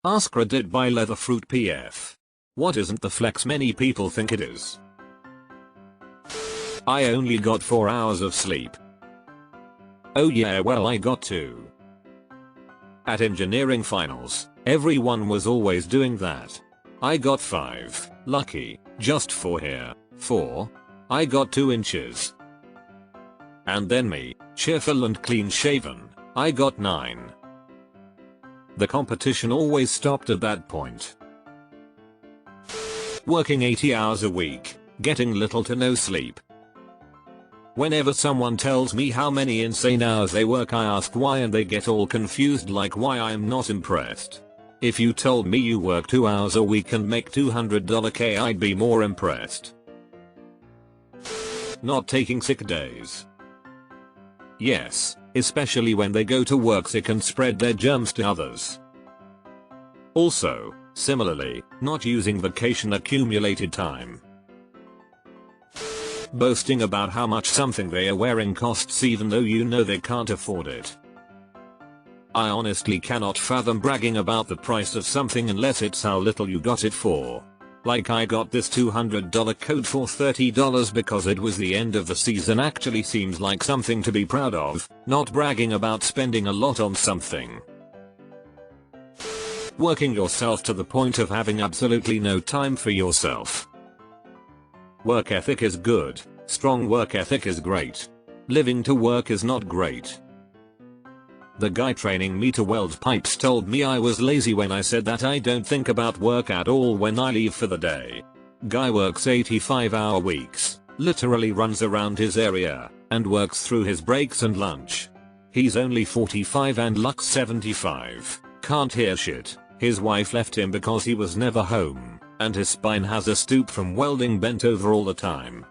AskReddit by Leatherfruit PF. What isn't the flex many people think it is? I only got 4 hours of sleep. Oh yeah, well I got 2. At engineering finals, everyone was always doing that. I got 5, lucky, just 4 here, 4. I got 2 inches. And then me, cheerful and clean shaven, I got 9. The competition always stopped at that point. Working 80 hours a week, getting little to no sleep. Whenever someone tells me how many insane hours they work, I ask why and they get all confused, like why I'm not impressed. If you told me you work 2 hours a week and make $200K, I'd be more impressed. Not taking sick days. Yes, especially when they go to work sick and spread their germs to others. Also, similarly, not using vacation accumulated time. Boasting about how much something they are wearing costs even though you know they can't afford it. I honestly cannot fathom bragging about the price of something unless it's how little you got it for. Like, I got this $200 coat for $30 because it was the end of the season actually seems like something to be proud of, not bragging about spending a lot on something. Working yourself to the point of having absolutely no time for yourself. Work ethic is good, strong work ethic is great. Living to work is not great. The guy training me to weld pipes told me I was lazy when I said that I don't think about work at all when I leave for the day. Guy works 85-hour weeks, literally runs around his area, and works through his breaks and lunch. He's only 45 and looks 75, can't hear shit, his wife left him because he was never home, and his spine has a stoop from welding bent over all the time.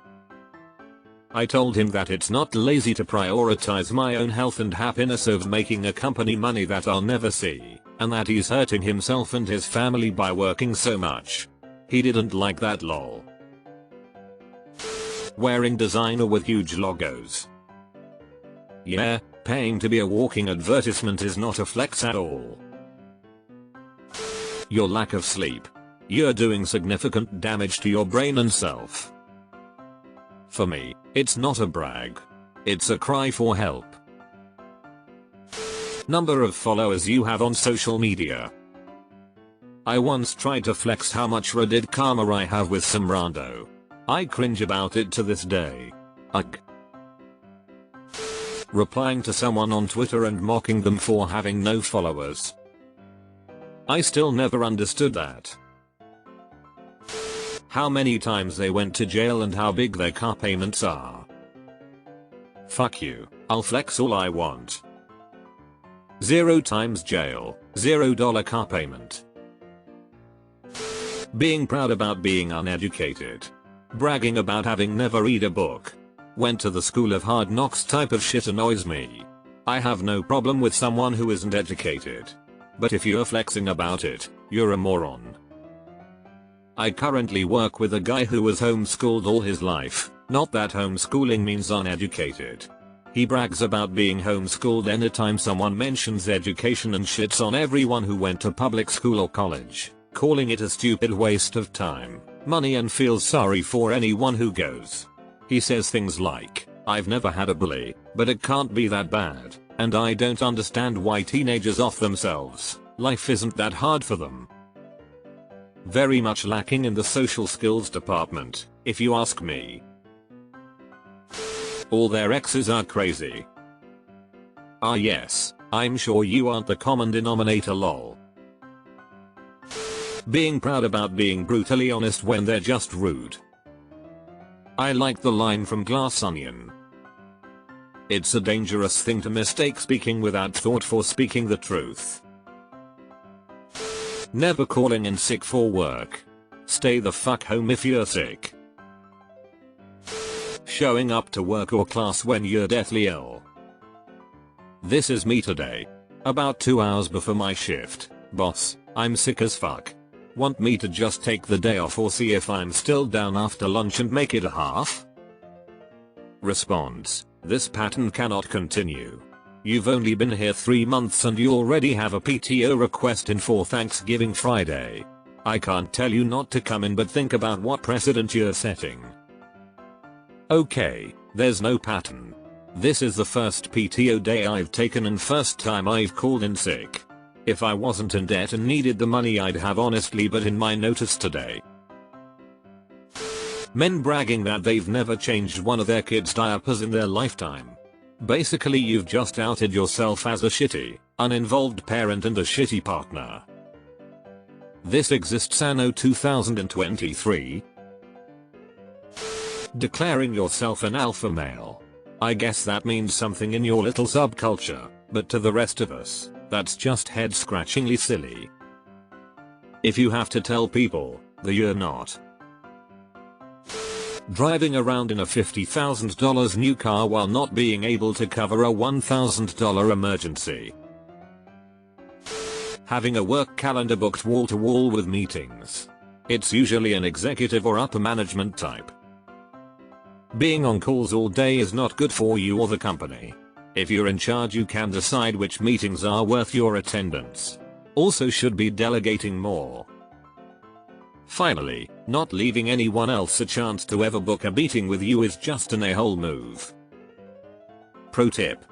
I told him that it's not lazy to prioritize my own health and happiness over making a company money that I'll never see, and that he's hurting himself and his family by working so much. He didn't like that, lol. Wearing designer with huge logos. Yeah, paying to be a walking advertisement is not a flex at all. Your lack of sleep. You're doing significant damage to your brain and self. For me, it's not a brag. It's a cry for help. Number of followers you have on social media. I once tried to flex how much Reddit karma I have with some rando. I cringe about it to this day. Ugh. Replying to someone on Twitter and mocking them for having no followers. I still never understood that. How many times they went to jail and how big their car payments are. Fuck you, I'll flex all I want. 0 times jail, $0 car payment. Being proud about being uneducated. Bragging about having never read a book. Went to the school of hard knocks type of shit annoys me. I have no problem with someone who isn't educated. But if you're flexing about it, you're a moron. I currently work with a guy who was homeschooled all his life, not that homeschooling means uneducated. He brags about being homeschooled anytime someone mentions education and shits on everyone who went to public school or college, calling it a stupid waste of time, money, and feels sorry for anyone who goes. He says things like, "I've never had a bully, but it can't be that bad, and I don't understand why teenagers off themselves, life isn't that hard for them." Very much lacking in the social skills department, if you ask me. All their exes are crazy. Ah yes, I'm sure you aren't the common denominator, lol. Being proud about being brutally honest when they're just rude. I like the line from Glass Onion. It's a dangerous thing to mistake speaking without thought for speaking the truth. Never calling in sick for work. Stay the fuck home if you're sick. Showing up to work or class when you're deathly ill. This is me today. About 2 hours before my shift. Boss, I'm sick as fuck. Want me to just take the day off or see if I'm still down after lunch and make it a half? Response: this pattern cannot continue. You've only been here 3 months and you already have a PTO request in for Thanksgiving Friday. I can't tell you not to come in, but think about what precedent you're setting. Okay, there's no pattern. This is the first PTO day I've taken and first time I've called in sick. If I wasn't in debt and needed the money I'd have honestly, but in my notice today. Men bragging that they've never changed one of their kids' diapers in their lifetime. Basically you've just outed yourself as a shitty, uninvolved parent and a shitty partner. This exists anno 2023. Declaring yourself an alpha male. I guess that means something in your little subculture, but to the rest of us, that's just head-scratchingly silly. If you have to tell people that you're not. Driving around in a $50,000 new car while not being able to cover a $1,000 emergency. Having a work calendar booked wall to wall with meetings. It's usually an executive or upper management type. Being on calls all day is not good for you or the company. If you're in charge, you can decide which meetings are worth your attendance. Also should be delegating more. Finally, not leaving anyone else a chance to ever book a meeting with you is just an a-hole move. Pro tip.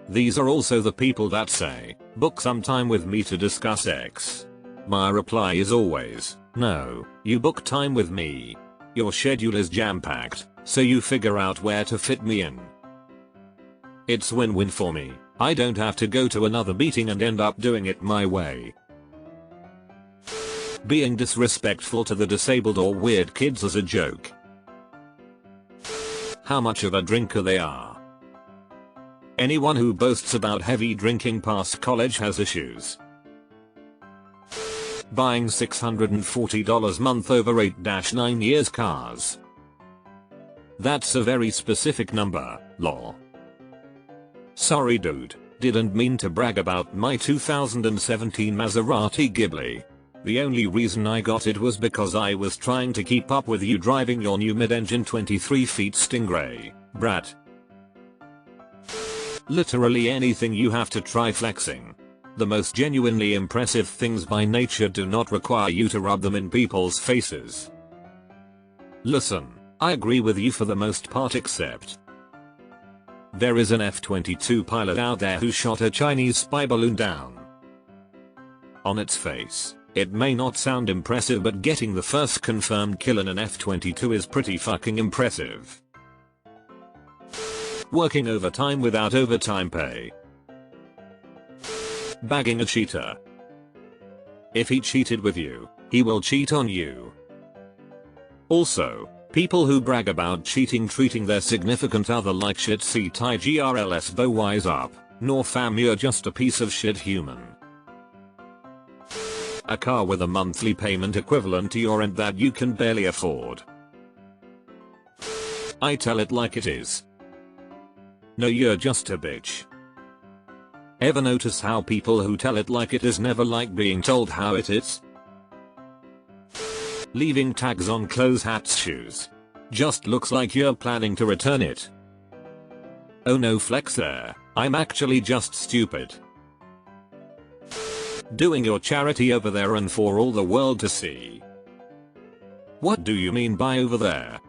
These are also the people that say, book some time with me to discuss X. My reply is always, no, you book time with me. Your schedule is jam-packed, so you figure out where to fit me in. It's win-win for me. I don't have to go to another meeting and end up doing it my way. Being disrespectful to the disabled or weird kids as a joke. How much of a drinker they are. Anyone who boasts about heavy drinking past college has issues. Buying $640 month over 8-9 years cars. That's a very specific number, lol. Sorry dude, didn't mean to brag about my 2017 Maserati Ghibli. The only reason I got it was because I was trying to keep up with you driving your new mid-engine 23 feet Stingray, brat. Literally anything you have to try flexing. The most genuinely impressive things by nature do not require you to rub them in people's faces. Listen, I agree with you for the most part, except there is an F-22 pilot out there who shot a Chinese spy balloon down. On its face, it may not sound impressive, but getting the first confirmed kill in an F-22 is pretty fucking impressive. Working overtime without overtime pay. Bagging a cheater. If he cheated with you, he will cheat on you. Also, people who brag about cheating treating their significant other like shit, see TIGRLS, bo wise up, nor fam, you're just a piece of shit human. A car with a monthly payment equivalent to your rent that you can barely afford. I tell it like it is. No, you're just a bitch. Ever notice how people who tell it like it is never like being told how it is? Leaving tags on clothes, hats, shoes. Just looks like you're planning to return it. Oh no, flex there, I'm actually just stupid. Doing your charity over there and for all the world to see. What do you mean by over there?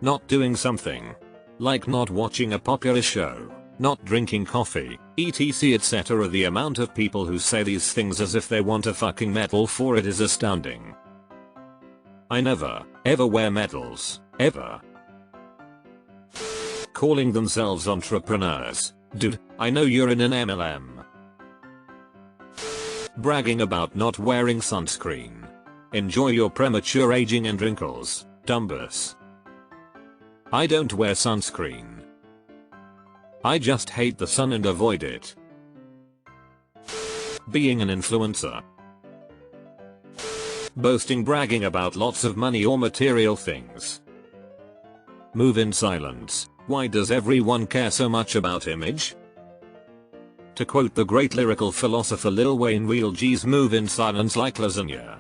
Not doing something. Like not watching a popular show, not drinking coffee, etc, etc. The amount of people who say these things as if they want a fucking medal for it is astounding. I never, ever wear medals, ever. Calling themselves entrepreneurs. Dude, I know you're in an MLM. Bragging about not wearing sunscreen. Enjoy your premature aging and wrinkles, dumbus. I don't wear sunscreen. I just hate the sun and avoid it. Being an influencer. Boasting, bragging about lots of money or material things. Move in silence. Why does everyone care so much about image? To quote the great lyrical philosopher Lil Wayne, real G's move in silence like lasagna.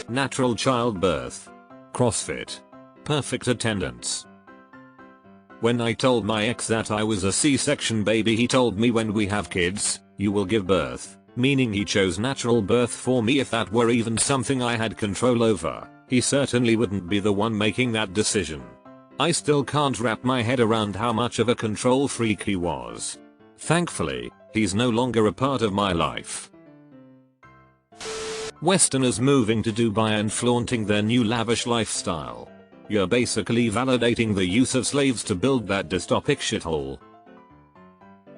Natural childbirth. CrossFit. Perfect attendance. When I told my ex that I was a C-section baby, he told me when we have kids, you will give birth, meaning he chose natural birth for me. If that were even something I had control over, he certainly wouldn't be the one making that decision. I still can't wrap my head around how much of a control freak he was. Thankfully, he's no longer a part of my life. Westerners moving to Dubai and flaunting their new lavish lifestyle. You're basically validating the use of slaves to build that dystopic shithole.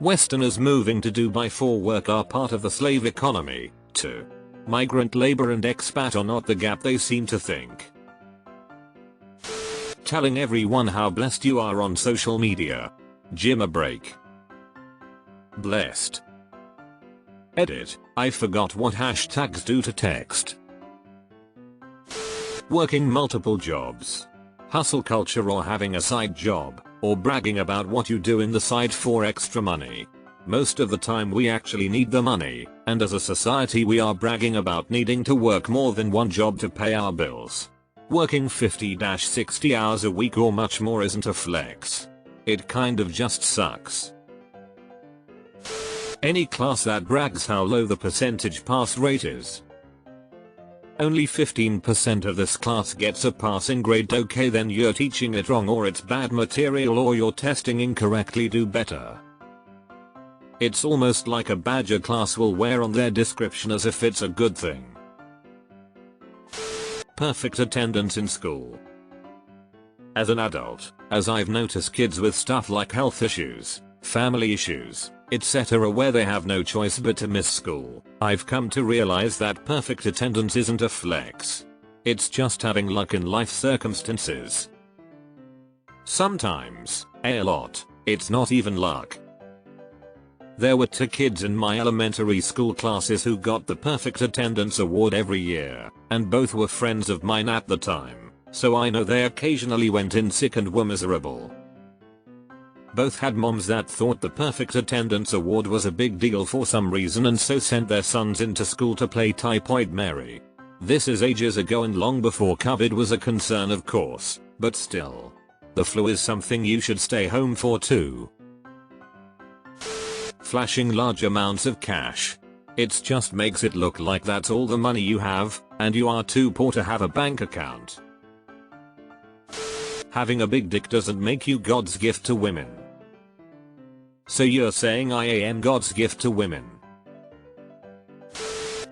Westerners moving to Dubai for work are part of the slave economy, too. Migrant labor and expat are not the gap they seem to think. Telling everyone how blessed you are on social media. Gym a break. Blessed. Edit, I forgot what hashtags do to text. Working multiple jobs. Hustle culture, or having a side job, or bragging about what you do in the side for extra money. Most of the time we actually need the money, and as a society we are bragging about needing to work more than one job to pay our bills. Working 50-60 hours a week or much more isn't a flex. It kind of just sucks. Any class that brags how low the percentage pass rate is. Only 15% of this class gets a passing grade. Okay, then you're teaching it wrong, or it's bad material, or you're testing incorrectly. Do better. It's almost like a badge a class will wear on their description as if it's a good thing. Perfect attendance in school. As an adult, as I've noticed kids with stuff like health issues, family issues, etc., where they have no choice but to miss school, I've come to realize that perfect attendance isn't a flex. It's just having luck in life circumstances. Sometimes, a lot, it's not even luck. There were 2 kids in my elementary school classes who got the perfect attendance award every year, and both were friends of mine at the time, so I know they occasionally went in sick and were miserable. Both had moms that thought the perfect attendance award was a big deal for some reason, and so sent their sons into school to play Typhoid Mary. This is ages ago and long before COVID was a concern, of course, but still. The flu is something you should stay home for too. Flashing large amounts of cash. It just makes it look like that's all the money you have, and you are too poor to have a bank account. Having a big dick doesn't make you God's gift to women. So you're saying I am God's gift to women?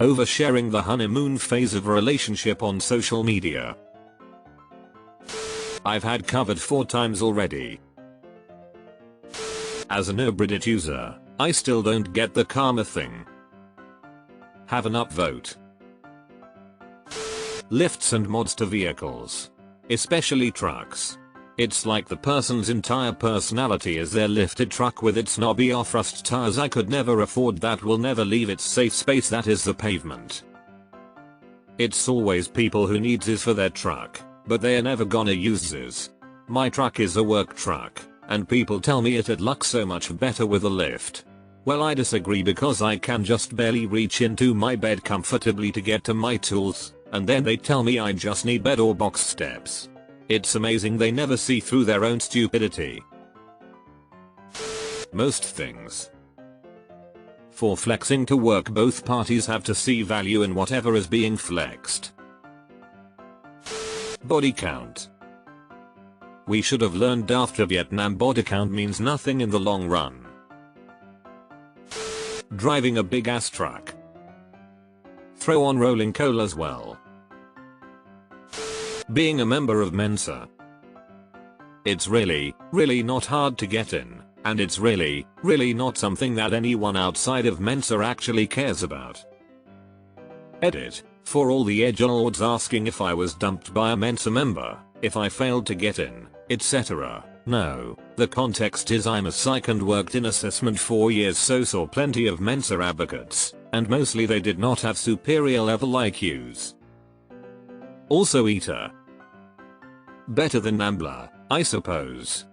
Oversharing the honeymoon phase of a relationship on social media. I've had covered 4 times already. As an AskReddit user, I still don't get the karma thing. Have an upvote. Lifts and mods to vehicles. Especially trucks. It's like the person's entire personality is their lifted truck with its knobby off-rust tires. I could never afford that, will never leave its safe space that is the pavement. It's always people who needs this for their truck, but they are never gonna use this. My truck is a work truck, and people tell me it'd look so much better with a lift. Well, I disagree, because I can just barely reach into my bed comfortably to get to my tools, and then they tell me I just need bed or box steps. It's amazing they never see through their own stupidity. Most things. For flexing to work, both parties have to see value in whatever is being flexed. Body count. We should have learned after Vietnam body count means nothing in the long run. Driving a big ass truck. Throw on rolling coal as well. Being a member of Mensa. It's really not hard to get in, and it's really not something that anyone outside of Mensa actually cares about. Edit, for all the edgelords asking if I was dumped by a Mensa member, if I failed to get in, etc. No, the context is I'm a psych and worked in assessment 4 years, so saw plenty of Mensa advocates, and mostly they did not have superior level IQs. Also eater. Better than Nambla, I suppose.